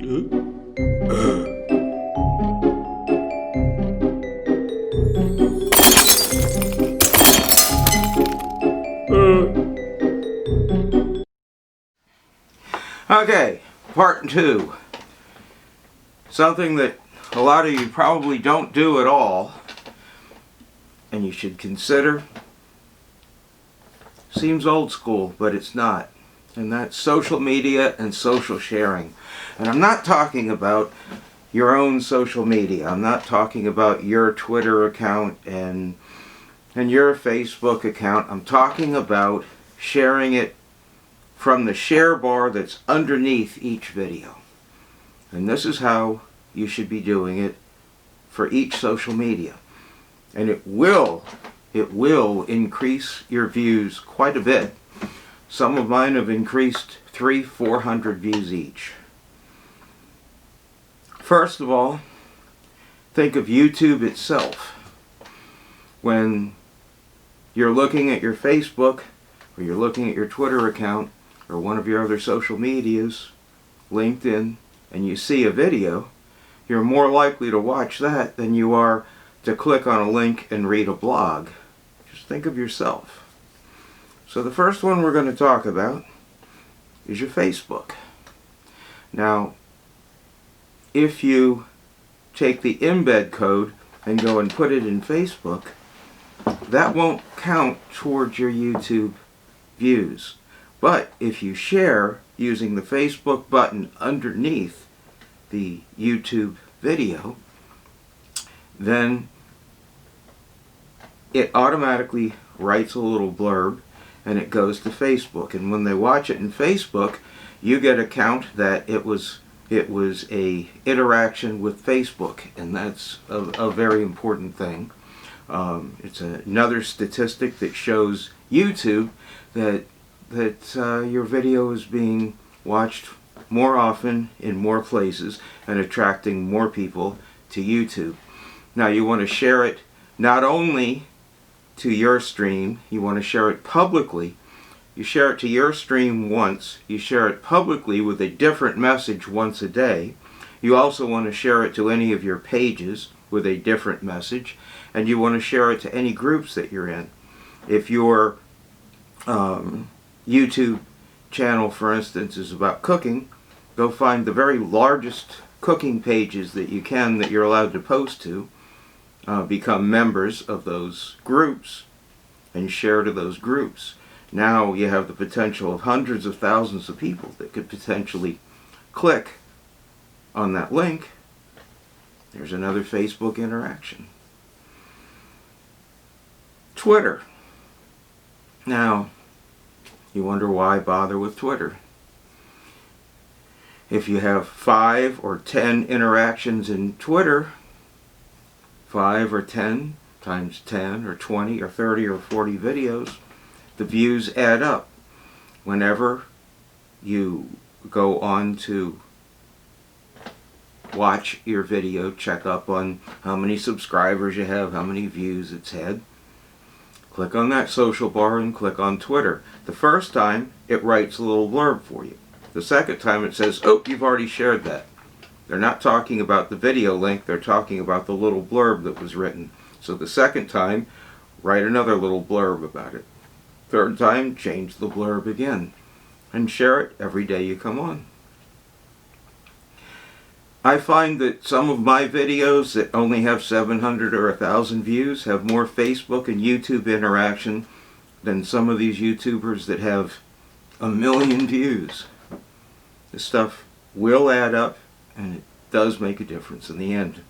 Okay, part 2. Something that a lot of you probably don't do at all, and you should consider. Seems old school, but it's not. And that's social media and social sharing. And I'm not talking about your own social media. I'm not talking about your Twitter account and your Facebook account. I'm talking about sharing it from the share bar that's underneath each video. And this is how you should be doing it for each social media. And it will increase your views quite a bit. Some of mine have increased 300-400 views each. First of all, think of YouTube itself. When you're looking at your Facebook, or you're looking at your Twitter account, or one of your other social medias, LinkedIn, and you see a video, you're more likely to watch that than you are to click on a link and read a blog. Just think of yourself. So the first one we're going to talk about is your Facebook. Now, if you take the embed code and go and put it in Facebook, that won't count towards your YouTube views. But if you share using the Facebook button underneath the YouTube video, then it automatically writes a little blurb and it goes to Facebook. And when they watch it in Facebook, you get a count that it was a interaction with Facebook, and that's a very important thing. It's another statistic that shows YouTube that your video is being watched more often in more places and attracting more people to YouTube. Now you want to share it not only to your stream, you want to share it publicly. You share it to your stream once, you share it publicly with a different message once a day. You also want to share it to any of your pages with a different message, and you want to share it to any groups that you're in. If your YouTube channel, for instance, is about cooking, go find the very largest cooking pages that you can that you're allowed to post to, become members of those groups, and share to those groups. Now you have the potential of hundreds of thousands of people that could potentially click on that link. There's another Facebook interaction. Twitter. Now, you wonder why bother with Twitter. If you have 5 or 10 interactions in Twitter, 5 or 10 times 10 or 20 or 30 or 40 videos, the views add up. Whenever you go on to watch your video, check up on how many subscribers you have, how many views it's had, click on that social bar and click on Twitter. The first time it writes a little blurb for you. The second time it says, oh, you've already shared that. They're not talking about the video link, they're talking about the little blurb that was written. So the second time, write another little blurb about it. Third time, change the blurb again. And share it every day you come on. I find that some of my videos that only have 700 or 1,000 views have more Facebook and YouTube interaction than some of these YouTubers that have 1 million views. This stuff will add up, and it does make a difference in the end.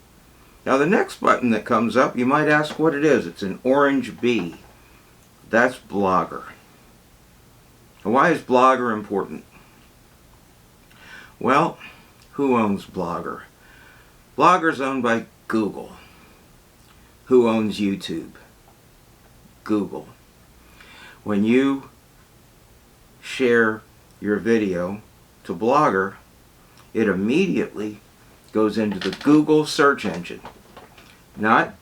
Now the next button that comes up, you might ask what it is. It's an orange bee. That's Blogger. And why is Blogger important? Well, who owns Blogger? Blogger's owned by Google. Who owns YouTube? Google. When you share your video to Blogger, it immediately goes into the Google search engine. Not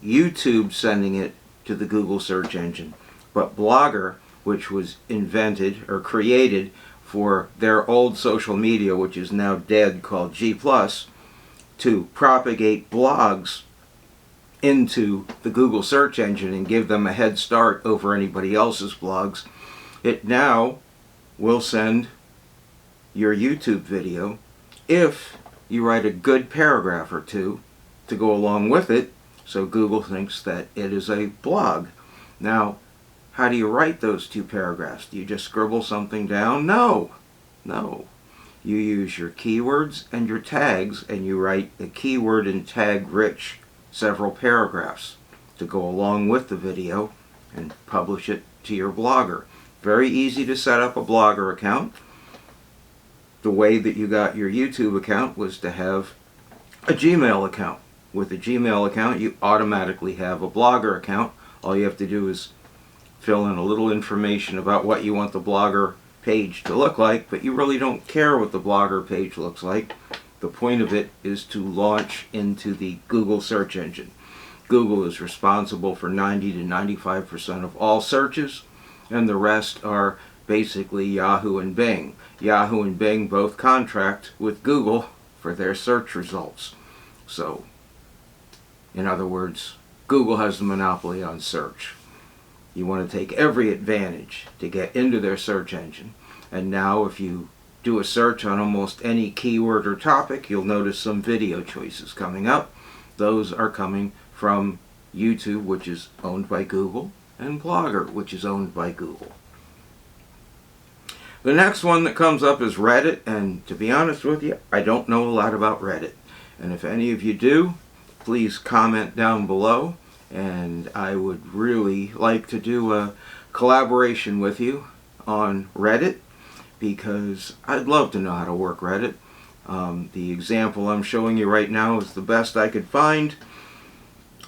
YouTube sending it to the Google search engine, but Blogger, which was invented or created for their old social media, which is now dead, called G+, to propagate blogs into the Google search engine and give them a head start over anybody else's blogs. It now will send your YouTube video, if you write a good paragraph or two to go along with it, so Google thinks that it is a blog. Now, how do you write those 2 paragraphs? Do you just scribble something down? No. You use your keywords and your tags, and you write a keyword and tag rich several paragraphs to go along with the video and publish it to your blogger. Very easy to set up a blogger account. The way that you got your YouTube account was to have a Gmail account. With a Gmail account, you automatically have a blogger account. All you have to do is fill in a little information about what you want the blogger page to look like, but you really don't care what the blogger page looks like. The point of it is to launch into the Google search engine. Google is responsible for 90 to 95% of all searches, and the rest are basically Yahoo and Bing. Yahoo and Bing both contract with Google for their search results. So, in other words, Google has the monopoly on search. You want to take every advantage to get into their search engine. And now if you do a search on almost any keyword or topic, you'll notice some video choices coming up. Those are coming from YouTube, which is owned by Google, and Blogger, which is owned by Google. The next one that comes up is Reddit, and to be honest with you, I don't know a lot about Reddit. And if any of you do, please comment down below, and I would really like to do a collaboration with you on Reddit, because I'd love to know how to work Reddit. The example I'm showing you right now is the best I could find,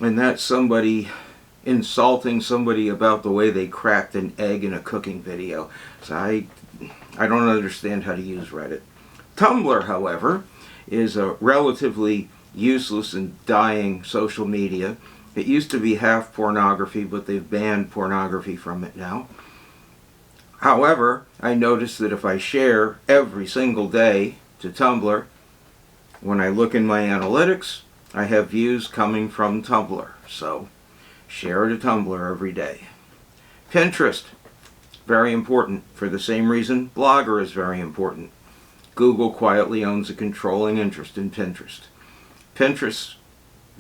and that's somebody insulting somebody about the way they cracked an egg in a cooking video. So I don't understand how to use Reddit. Tumblr, however, is a relatively useless and dying social media. It used to be half pornography, but they've banned pornography from it now. However, I noticed that if I share every single day to Tumblr, when I look in my analytics, I have views coming from Tumblr. So, share to Tumblr every day. Pinterest, very important. For the same reason, Blogger is very important. Google quietly owns a controlling interest in Pinterest. Pinterest,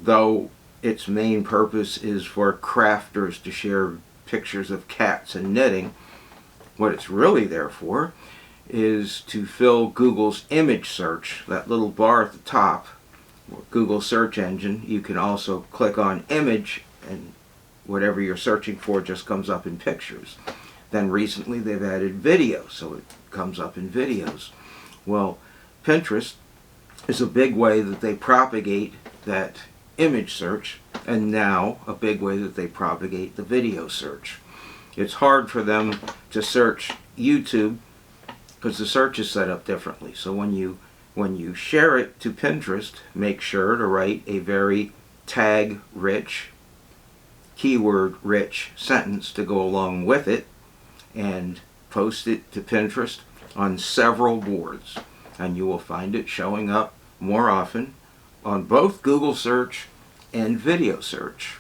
though its main purpose is for crafters to share pictures of cats and knitting, what it's really there for is to fill Google's image search, that little bar at the top, Google search engine. You can also click on image, and whatever you're searching for just comes up in pictures. Then recently they've added video, so it comes up in videos. Well, Pinterest is a big way that they propagate that image search, and now a big way that they propagate the video search. It's hard for them to search YouTube because the search is set up differently. So when you share it to Pinterest, make sure to write a very tag-rich, keyword-rich sentence to go along with it, and post it to Pinterest on several boards, and you will find it showing up more often on both Google search and video search,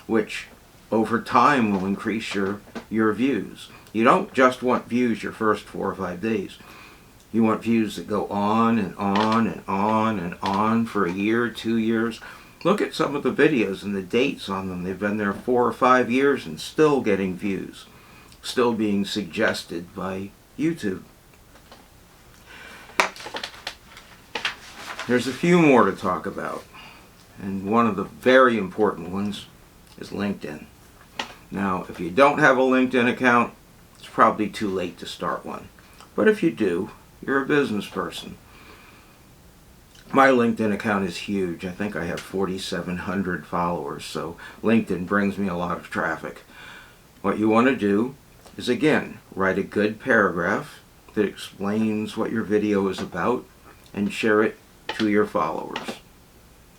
which over time will increase your views. You don't just want views your first 4 or 5 days. You want views that go on and on and on and on for a year, 2 years. Look at some of the videos and the dates on them. They've been there 4 or 5 years and still getting views, still being suggested by YouTube. There's a few more to talk about, and one of the very important ones is LinkedIn. Now, if you don't have a LinkedIn account, it's probably too late to start one. But if you do, you're a business person. My LinkedIn account is huge. I think I have 4,700 followers, so LinkedIn brings me a lot of traffic. What you want to do is, again, write a good paragraph that explains what your video is about and share it to your followers.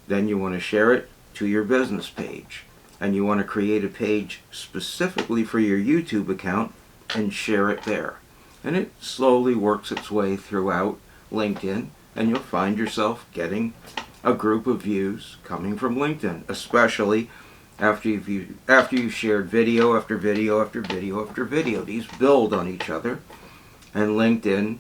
Then you want to share it to your business page, and you want to create a page specifically for your YouTube account and share it there. And it slowly works its way throughout LinkedIn, and you'll find yourself getting a group of views coming from LinkedIn, especially after you've shared video after video after video after video. These build on each other, and LinkedIn,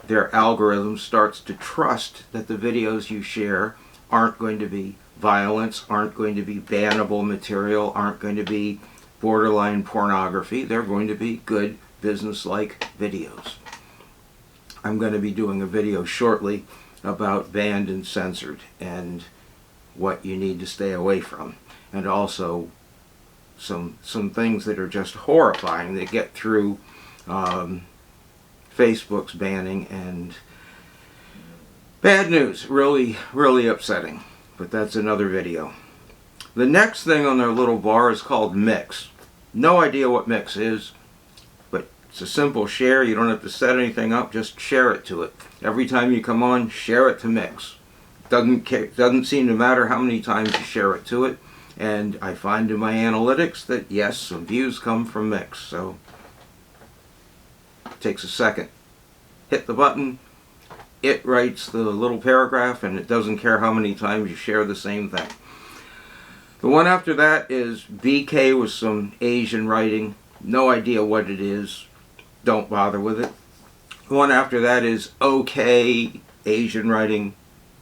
their algorithm starts to trust that the videos you share aren't going to be violence, aren't going to be bannable material, aren't going to be borderline pornography. They're going to be good business-like videos. I'm going to be doing a video shortly about banned and censored and what you need to stay away from, and also some things that are just horrifying that get through Facebook's banning, and bad news, really upsetting, but that's another video. The next thing on their little bar is called Mix. No idea what Mix is, but it's a simple share. You don't have to set anything up, just share it to it. Every time you come on, share it to Mix. Doesn't seem to matter how many times you share it to it, and I find in my analytics that yes, some views come from Mix, so it takes a second. Hit the button, it writes the little paragraph, and it doesn't care how many times you share the same thing. The one after that is BK with some Asian writing. No idea what it is. Don't bother with it. The one after that is OK Asian writing.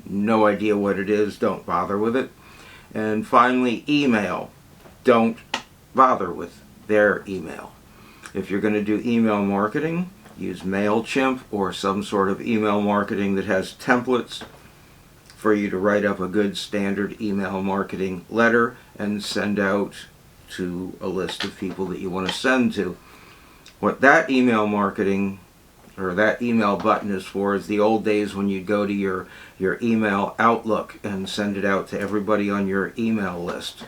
No idea what it is. Don't bother with it. And finally, email. Don't bother with their email. If you're going to do email marketing, use MailChimp or some sort of email marketing that has templates for you to write up a good standard email marketing letter and send out to a list of people that you want to send to. What that email marketing or that email button is for is the old days when you'd go to your email Outlook and send it out to everybody on your email list.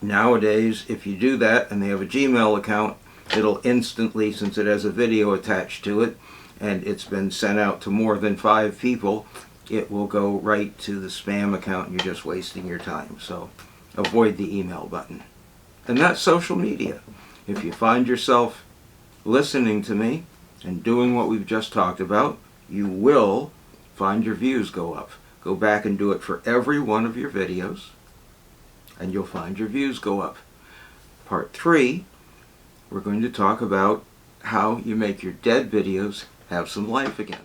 Nowadays, if you do that and they have a Gmail account, it'll instantly, since it has a video attached to it and it's been sent out to more than 5 people, it will go right to the spam account and you're just wasting your time. So avoid the email button. And that's social media. If you find yourself listening to me and doing what we've just talked about, you will find your views go up. Go back and do it for every one of your videos and you'll find your views go up. Part 3, we're going to talk about how you make your dead videos have some life again.